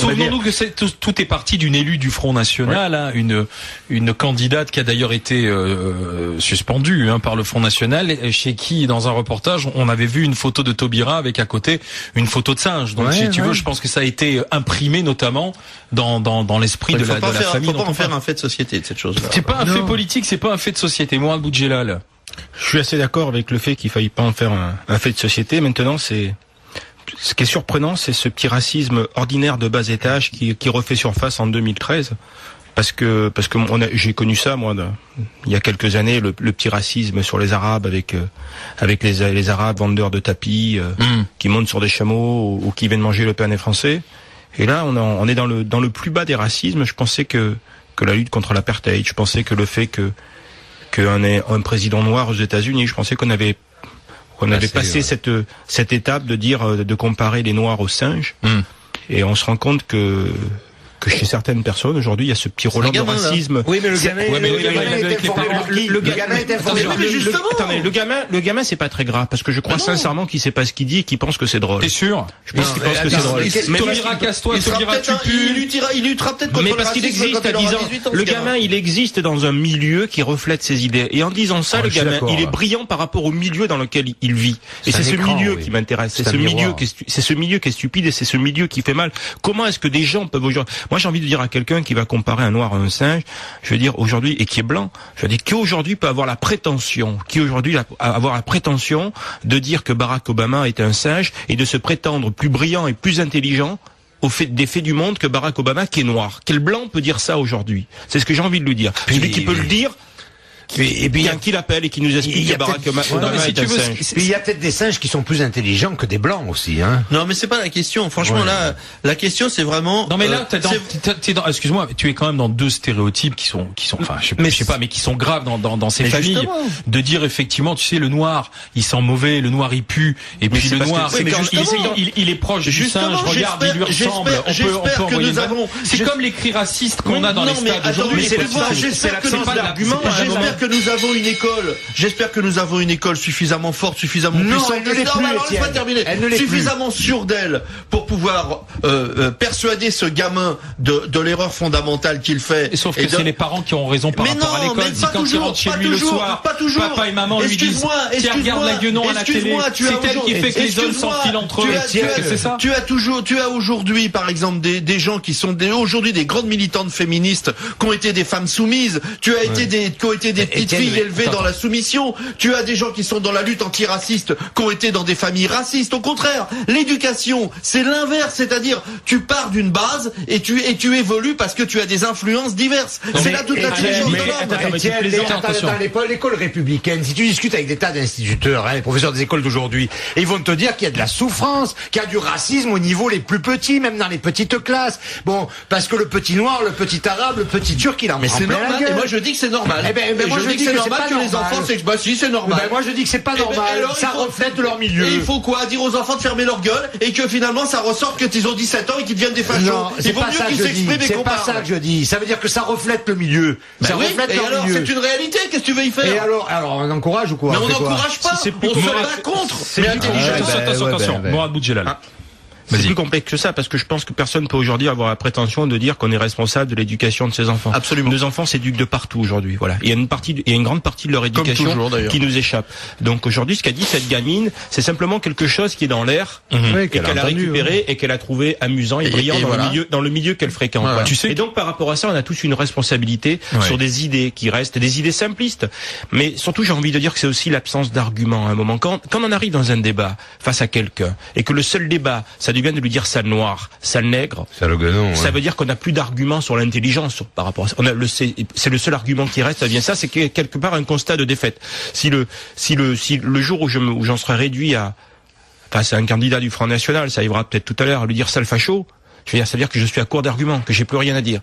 Souvenons-nous que tout est parti d'une élue du Front National, hein, une candidate qui a d'ailleurs été suspendue par le Front National, chez qui, dans un reportage, on avait vu une photo de Taubira avec à côté une photo de singe. Donc, si tu veux, je pense que ça a été imprimé notamment dans l'esprit de la famille. Il faut pas en faire un fait de société de cette chose-là. C'est pas un fait politique, c'est pas un fait de société. Mourad Boudjelal. Je suis assez d'accord avec le fait qu'il faille pas en faire un fait de société. Maintenant, ce qui est surprenant, c'est ce petit racisme ordinaire de bas étage qui refait surface en 2013. Parce que j'ai connu ça, moi, il y a quelques années, le petit racisme sur les Arabes avec les Arabes vendeurs de tapis, qui montent sur des chameaux ou qui viennent manger le pain des Français. Et là, on est dans le plus bas des racismes. Je pensais que la lutte contre l'apartheid, je pensais que le fait qu'un président noir aux États-Unis, je pensais qu'on avait passé cette étape de comparer les noirs aux singes. Et on se rend compte que chez certaines personnes aujourd'hui il y a ce petit relent de racisme. Oui, mais le gamin est informé. Attendez, le gamin c'est pas très grave parce que je crois sincèrement qu'il sait pas ce qu'il dit et qu'il pense que c'est drôle. T'es sûr? Je pense qu'il pense que c'est drôle. Mais Taubira, casse-toi, il luttera peut-être contre mais parce qu'il existe à 10 ans. Le gamin, il existe dans un milieu qui reflète ses idées. Et en disant ça, le gamin, il est brillant par rapport au milieu dans lequel il vit. Et c'est ce milieu qui m'intéresse. C'est ce milieu qui est stupide et c'est ce milieu qui fait mal. Comment est-ce que des gens peuvent aujourd'hui... Moi, j'ai envie de dire à quelqu'un qui va comparer un noir à un singe, je veux dire aujourd'hui, et qui est blanc, je veux dire qui aujourd'hui peut avoir la prétention, de dire que Barack Obama est un singe et de se prétendre plus brillant et plus intelligent des faits du monde que Barack Obama qui est noir. Quel blanc peut dire ça aujourd'hui? C'est ce que j'ai envie de lui dire. Celui qui peut le dire, et bien qui l'appelle et qui nous explique que Barack Obama est un singe. Il y a peut-être des singes qui sont plus intelligents que des blancs aussi, hein. Non, mais c'est pas la question. Franchement, là, la question c'est vraiment. Non, mais là, excuse-moi, tu es quand même dans deux stéréotypes qui sont, enfin, je sais pas, mais qui sont graves dans ces familles. Justement. De dire effectivement, tu sais, le noir, il sent mauvais, le noir il pue, et puis le noir, il est proche du singe. Regarde, il lui ressemble. On peut envoyer. C'est comme les cris racistes qu'on a dans les stades aujourd'hui. J'espère que l'argument. J'espère que nous avons une école suffisamment forte, suffisamment puissante, suffisamment sûre d'elle pour pouvoir persuader ce gamin de l'erreur fondamentale qu'il fait. Sauf que c'est les parents qui ont raison par rapport à l'école. Si quand il rentre chez lui le soir, papa et maman lui disent tiens, regarde la guenon à la télé, c'est elle qui fait que les hommes s'enfilent entre eux. C'est ça. Tu as aujourd'hui, par exemple, des gens qui sont aujourd'hui des grandes militantes féministes qui ont été des femmes soumises. Tu as été des petites filles élevées dans la soumission. Tu as des gens qui sont dans la lutte antiraciste, qui ont été dans des familles racistes. Au contraire, l'éducation, c'est l'inverse, c'est-à-dire tu pars d'une base et tu évolues parce que tu as des influences diverses. C'est là toute l'intelligence de l'homme. Dans l'école républicaine, si tu discutes avec des tas d'instituteurs, les professeurs des écoles d'aujourd'hui, ils vont te dire qu'il y a de la souffrance, qu'il y a du racisme au niveau les plus petits, même dans les petites classes. Bon, parce que le petit noir, le petit arabe, le petit turc, il en prend plein la gueule. Et moi je dis que c'est normal. Moi je dis que c'est normal que les enfants, c'est normal. Moi je dis que c'est pas normal. Ça reflète leur milieu. Et il faut quoi? Dire aux enfants de fermer leur gueule et que finalement ça ressorte qu'ils ont 17 ans et qu'ils deviennent des fachos. Non, c'est pas ça que je dis. C'est pas ça que je dis. Ça veut dire que ça reflète le milieu. Ça reflète leur milieu. C'est une réalité. Qu'est-ce que tu veux y faire? Et alors on encourage ou quoi? Mais on n'encourage pas. On se bat contre. C'est intelligent. Attention. Mourad Boudjelal. C'est plus complexe que ça, parce que je pense que personne peut aujourd'hui avoir la prétention de dire qu'on est responsable de l'éducation de ses enfants. Absolument. Nos enfants s'éduquent de partout aujourd'hui. Voilà. Il y a une grande partie de leur éducation qui nous échappe. Donc aujourd'hui, ce qu'a dit cette gamine, c'est simplement quelque chose qui est dans l'air, et qu'elle a récupéré et qu'elle a trouvé amusant et brillant dans le milieu qu'elle fréquente. Voilà. Tu sais. Et donc par rapport à ça, on a tous une responsabilité sur des idées qui restent, des idées simplistes. Mais surtout, j'ai envie de dire que c'est aussi l'absence d'arguments à un moment. Quand on arrive dans un débat face à quelqu'un et que le seul débat, ça vient de lui dire sale noir, sale nègre, ça veut dire qu'on n'a plus d'arguments sur l'intelligence par rapport à ça. C'est le seul argument qui reste, ça vient ça, c'est quelque part un constat de défaite. Si le jour où j'en serai réduit face à un candidat du Front National, ça arrivera peut-être tout à l'heure, à lui dire sale facho, je veux dire, ça veut dire que je suis à court d'arguments, que j'ai plus rien à dire.